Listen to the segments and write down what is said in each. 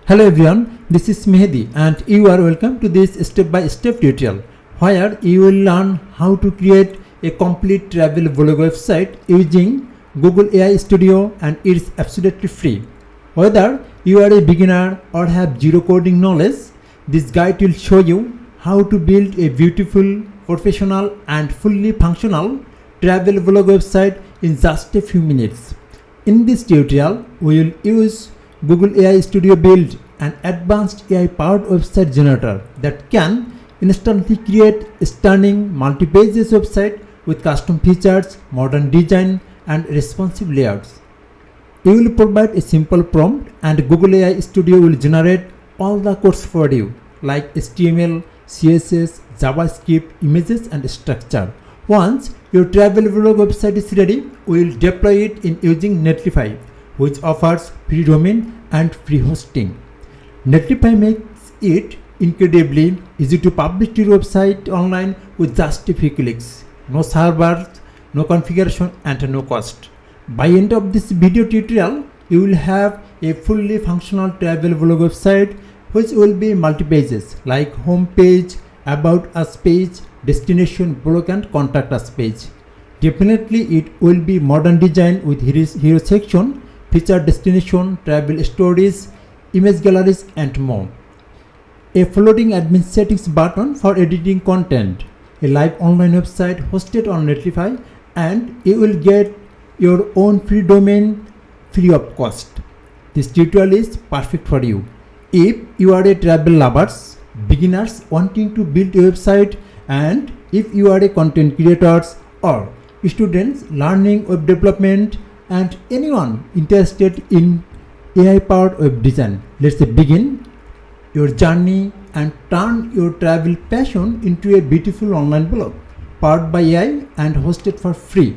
Hello everyone, this is Mehdi and you are welcome to this step-by-step tutorial where you will learn how to create a complete travel blog website using Google AI Studio, and it's absolutely free. Whether you are a beginner or have zero coding knowledge, this guide will show you how to build a beautiful, professional and fully functional travel blog website in just a few minutes. In this tutorial, we will use Google AI Studio Build, an advanced AI-powered website generator that can instantly create a stunning multi-pages website with custom features, modern design, and responsive layouts. You will provide a simple prompt, and Google AI Studio will generate all the codes for you, like HTML, CSS, JavaScript, images, and structure. Once your travel blog website is ready, we will deploy it in using Netlify, which offers free domain and free hosting. Netlify makes it incredibly easy to publish your website online with just a few clicks. No servers, no configuration, and no cost. By end of this video tutorial, you will have a fully functional travel blog website which will be multi-pages like home page, about us page, destination, blog, and contact us page. Definitely it will be modern design with hero section, featured destination, travel stories, image galleries, and more. A floating admin settings button for editing content, a live online website hosted on Netlify, and you will get your own free domain free of cost. This tutorial is perfect for you if you are a travel lovers, beginners wanting to build a website, and if you are a content creators or students learning web development, and anyone interested in AI-powered web design. Let's begin your journey and turn your travel passion into a beautiful online blog powered by AI and hosted for free.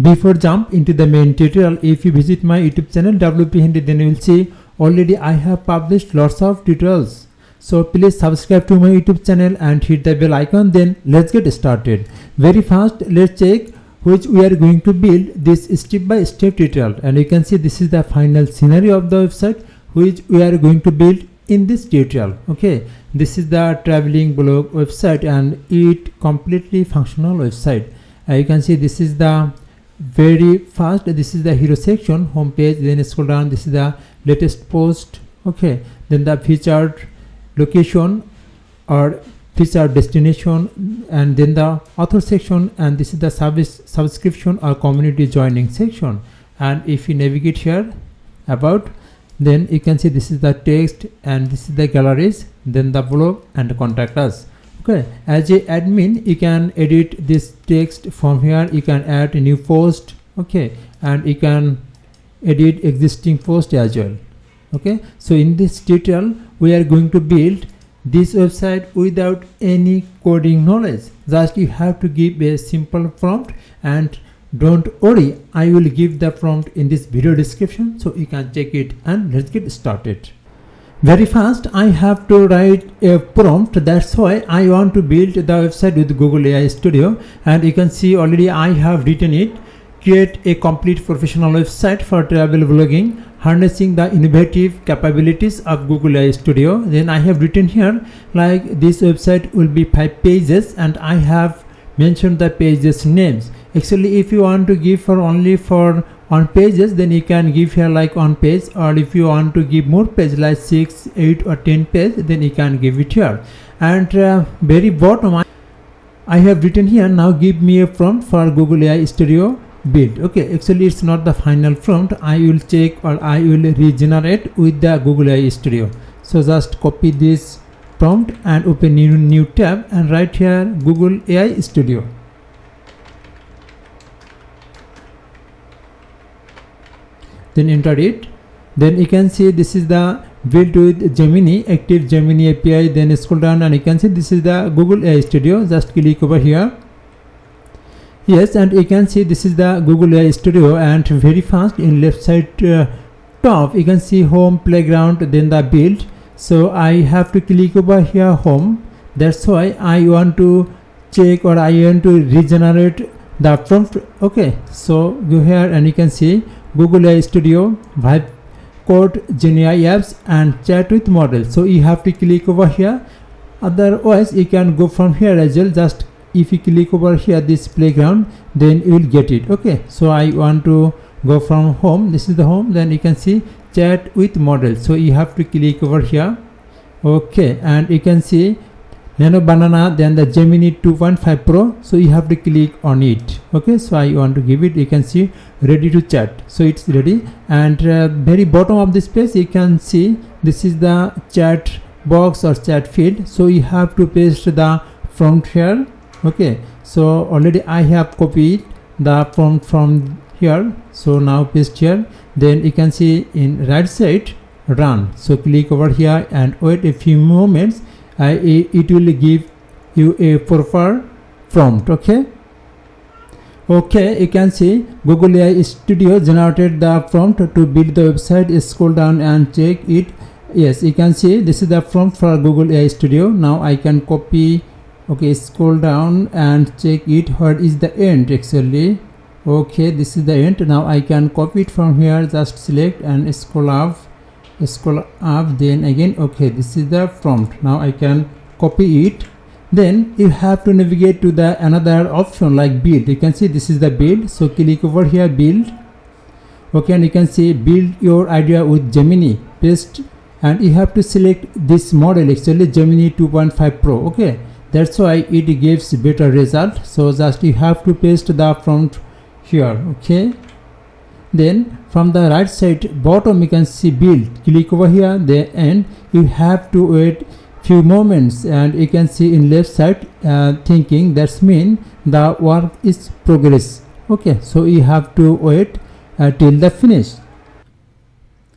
Before jump into the main tutorial, if you visit my YouTube channel WP Hindi, then you will see already I have published lots of tutorials. So please subscribe to my YouTube channel and hit the bell icon. Then let's get started. Very fast, let's check which we are going to build this step-by-step tutorial, and you can see this is the final scenario of the website which we are going to build in this tutorial. Okay, this is the traveling blog website and it completely functional website. You can see this is the very first, this is the hero section, home page, then scroll down, this is the latest post. Okay, then the featured location or featured destination, and then the author section, and this is the subscription or community joining section. And if you navigate here about, then you can see this is the text and this is the galleries, then the blog and contact us. Okay, as a admin you can edit this text from here, you can add a new post. Okay, and you can edit existing post as well. Okay, so in this tutorial we are going to build this website without any coding knowledge. Just you have to give a simple prompt, and don't worry, I will give the prompt in this video description so you can check it, and let's get started. Very fast, I have to write a prompt. That's why I want to build the website with Google AI Studio, and you can see already I have written it. Create a complete professional website for travel blogging, harnessing the innovative capabilities of Google AI Studio. Then I have written here like this website will be 5 pages, and I have mentioned the pages names. Actually, if you want to give for only for on pages, then you can give here like on page, or if you want to give more page like 6, 8 or 10 page, then you can give it here. And very bottom I have written here, now give me a prompt for Google AI Studio build. Okay, actually it's not the final prompt. I will check or I will regenerate with the Google AI Studio. So just copy this prompt and open new tab and write here Google AI Studio. Then enter it. Then you can see this is the built with Gemini, active Gemini API. Then scroll down and you can see this is the Google AI Studio. Just click over here. Yes, and you can see this is the Google AI Studio, and very fast in left side top you can see home, playground, then the build. So I have to click over here home. That's why I want to check or I want to regenerate the prompt. Okay, so go here and you can see Google AI Studio code GenAI apps and chat with models. So you have to click over here. Otherwise you can go from here as well. Just if you click over here this playground, then you will get it. Okay, so I want to go from home. This is the home. Then you can see chat with models. So you have to click over here. Okay, and you can see Nano Banana, then the Gemini 2.5 Pro. So you have to click on it. Okay, so I want to give it. You can see ready to chat. So it's ready, and very bottom of this page you can see this is the chat box or chat field. So you have to paste the prompt here. Okay, so already I have copied the prompt from here. So now paste here. Then you can see in right side run. So click over here and wait a few moments. It will give you a proper prompt. Okay, you can see Google AI Studio generated the prompt to build the website. Scroll down and check it. Yes, you can see this is the prompt for Google AI Studio. Now I can copy. Okay, scroll down and check it. Where is the end actually? Okay, this is the end. Now I can copy it from here. Just select and scroll up, then again. Okay, this is the prompt. Now I can copy it. Then you have to navigate to the another option like build. You can see this is the build. So click over here, build. Okay, and you can see build your idea with Gemini. Paste, and you have to select this model actually Gemini 2.5 Pro. Okay, that's why it gives better result. So just you have to paste the prompt here. Okay, then from the right side bottom you can see build. Click over here, and you have to wait few moments, and you can see in left side thinking. That's mean the work is progress. Okay, so you have to wait till the finish.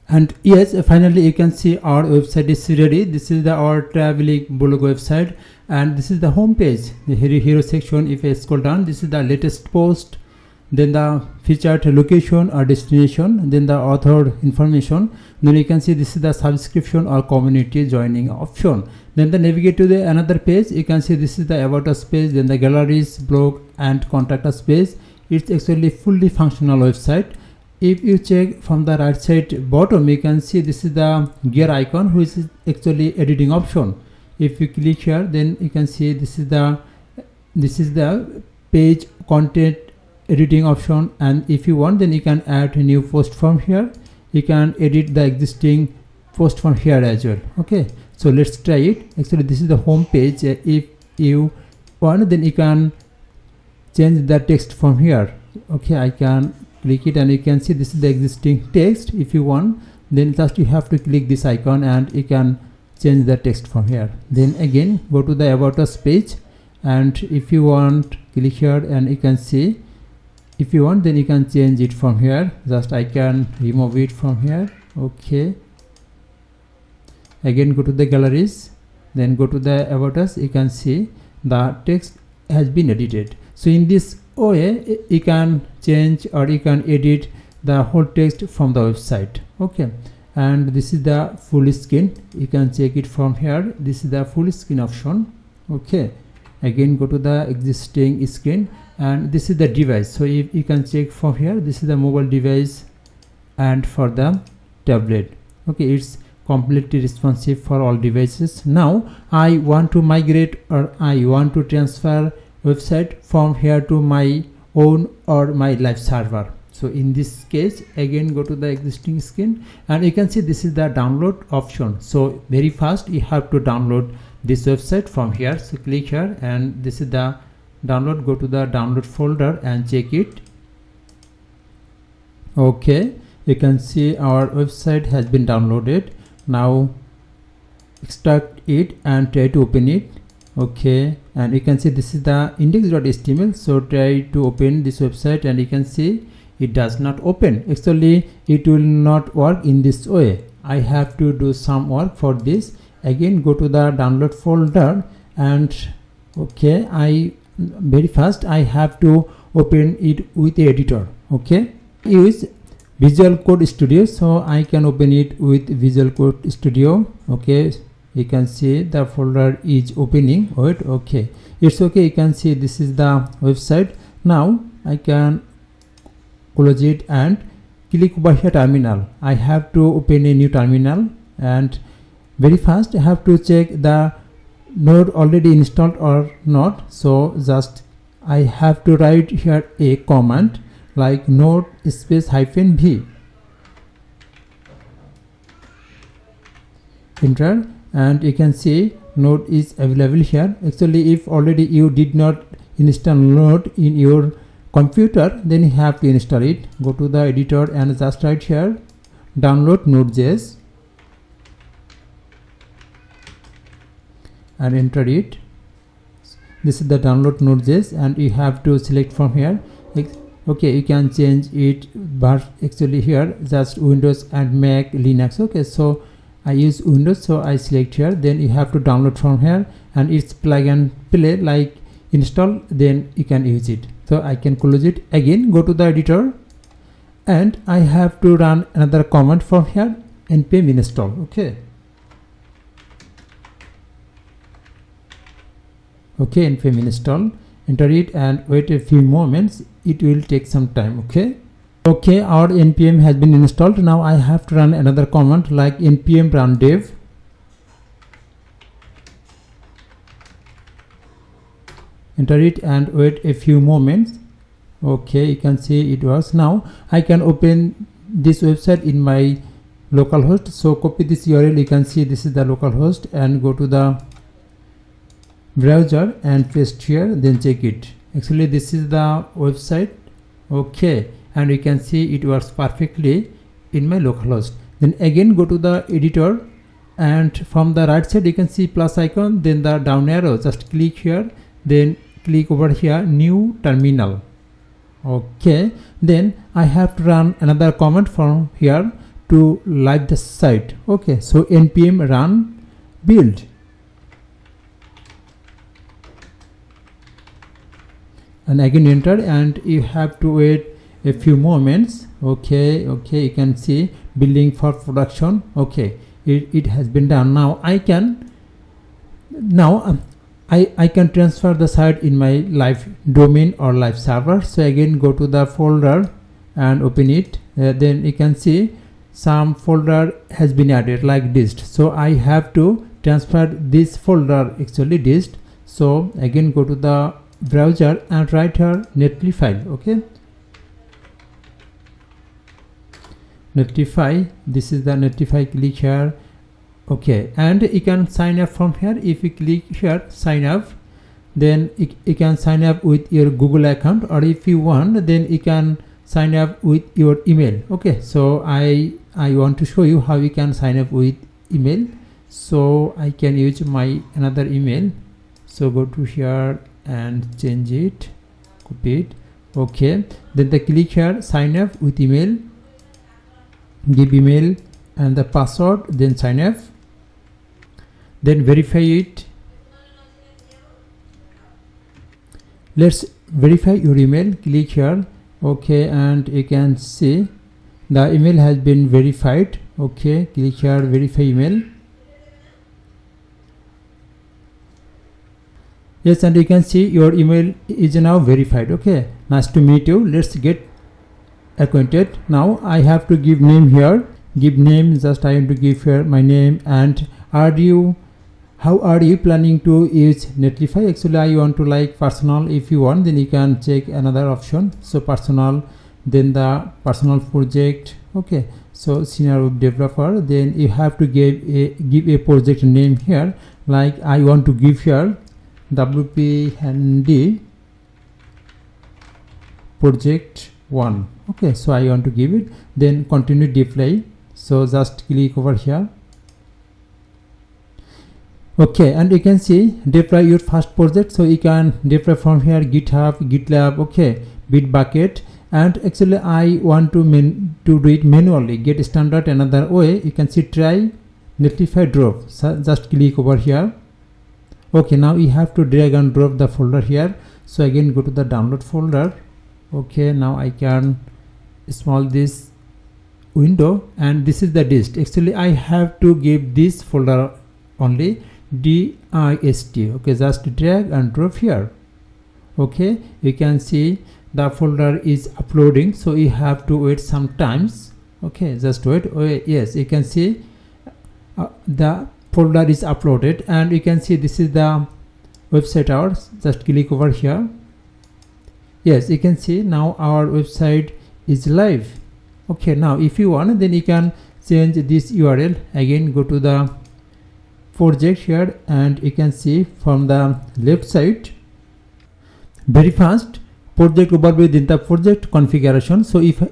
And yes, finally you can see our website is ready. This is our traveling blog website, and this is the home page, the hero section. If I scroll down, this is the latest post, then the featured location or destination, then the author information. Then you can see this is the subscription or community joining option. Then the navigate to the another page. You can see this is the about us page, then the galleries, blog and contact us page. It's actually fully functional website. If you check from the right side bottom, you can see this is the gear icon, which is actually editing option. If you click here, then you can see this is the page content editing option. And if you want, then you can add a new post from here. You can edit the existing post from here as well. Okay, so let's try it. Actually this is the home page. If you want, then you can change the text from here. Okay, I can click it, and you can see this is the existing text. If you want, then just you have to click this icon and you can change the text from here. Then again go to the about us page, and if you want, click here, and you can see if you want, then you can change it from here. Just I can remove it from here. Okay, again go to the galleries, then go to the about us. You can see the text has been edited. So in this way you can change or you can edit the whole text from the website. Okay, and this is the full screen. You can check it from here. This is the full screen option. Okay, again go to the existing screen, and this is the device. So if you can check from here, this is the mobile device and for the tablet. Okay, it's completely responsive for all devices. Now I want to migrate or I want to transfer website from here to my own or my live server. So in this case, again go to the existing screen, and you can see this is the download option. So very fast you have to download this website from here. So click here, and this is the download. Go to the download folder and check it. Okay, you can see our website has been downloaded. Now extract it and try to open it. Okay, and you can see this is the index.html. so try to open this website, and you can see it does not open. Actually it will not work in this way. I have to do some work for this. Again go to the download folder, and okay, I very fast I have to open it with the editor. Okay, use Visual Code Studio, so I can open it with Visual Code Studio. Okay, you can see the folder is opening. Wait, okay, it's okay. You can see this is the website. Now I can close it and click over here terminal. I have to open a new terminal, and very fast I have to check the node already installed or not. So just I have to write here a command like node space -v, enter, and you can see node is available here. Actually, if already you did not install node in your computer, then you have to install it. Go to the editor and just write here download node.js and enter it. This is the download node.js, and you have to select from here. Okay, you can change it, but actually here just Windows and Mac, Linux. Okay, so I use Windows, so I select here. Then you have to download from here, and it's plug and play, like install, then you can use it. So I can close it. Again go to the editor, and I have to run another command from here, npm install. Okay, npm install, enter it and wait a few moments. It will take some time. Okay, our npm has been installed. Now I have to run another command like npm run dev. Enter it and wait a few moments. Okay, you can see it works. Now I can open this website in my localhost. So copy this URL. You can see this is the localhost, and go to the browser and paste here, then check it. Actually this is the website. Okay, and you can see it works perfectly in my localhost. Then again go to the editor, and from the right side you can see plus icon, then the down arrow. Just click here, then click over here new terminal. Okay, then I have to run another command from here to live the site. Okay, so npm run build, and again enter, and you have to wait a few moments. Okay, you can see building for production. Okay, it has been done. Now I can transfer the site in my live domain or live server. So again go to the folder and open it. Then you can see some folder has been added like dist. So I have to transfer this folder, actually dist. So again go to the browser and write here netlify. Okay, netlify, this is the netlify. Click here. Okay, and you can sign up from here. If you click here sign up, then you can sign up with your Google account, or if you want, then you can sign up with your email. Okay, so I want to show you how you can sign up with email. So I can use my another email. So go to here and change it, copy it. Okay, then the click here sign up with email, give email and the password, then sign up, then verify it. Let's verify your email. Click here. Okay, and you can see the email has been verified. Okay, click here verify email. Yes, and you can see your email is now verified. Okay, nice to meet you. Let's get acquainted. Now I have to give name here. Give name, just I want to give here my name. And how are you planning to use Netlify? Actually I want to like personal. If you want, then you can check another option. So personal, then the personal project. Okay, so senior web developer. Then you have to give a project name here. Like I want to give here WP Handy project 1. Okay, so I want to give it, then continue deploy. So just click over here. Okay, and you can see deploy your first project. So you can deploy from here GitHub, GitLab, okay, Bitbucket. And actually I want to do it manually. Get standard another way. You can see try Netlify drop. So just click over here. Okay, now you have to drag and drop the folder here. So again go to the download folder. Okay, now I can small this window, and this is the dist. Actually I have to give this folder only dist. Okay, just drag and drop here. Okay, you can see the folder is uploading, so you have to wait some times. Okay, just wait. Yes, you can see the folder is uploaded, and you can see this is the website ours. Just click over here. Yes, you can see now our website is live. Okay, now if you want, then you can change this URL. Again, go to the project here, and you can see from the left side, very fast project overview, then the project configuration. So if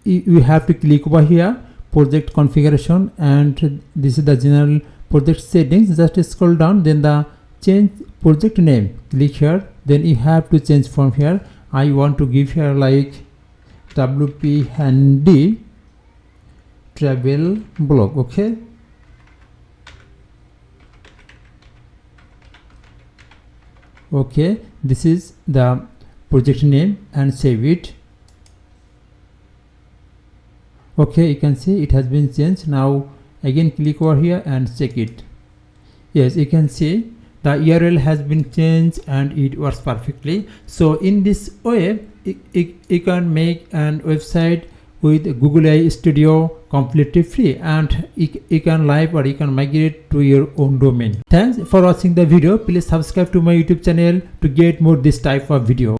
you have to click over here, project configuration, and this is the general project settings. Just scroll down, then the change project name, click here. Then you have to change from here. I want to give here like WP Handy travel blog. Okay, okay, this is the project name, and save it. Okay, you can see it has been changed. Now again click over here and check it. Yes, you can see the URL has been changed and it works perfectly. So in this way, you can make an website with Google AI Studio completely free, and you can live or you can migrate to your own domain. Thanks for watching the video. Please subscribe to my YouTube channel to get more this type of video.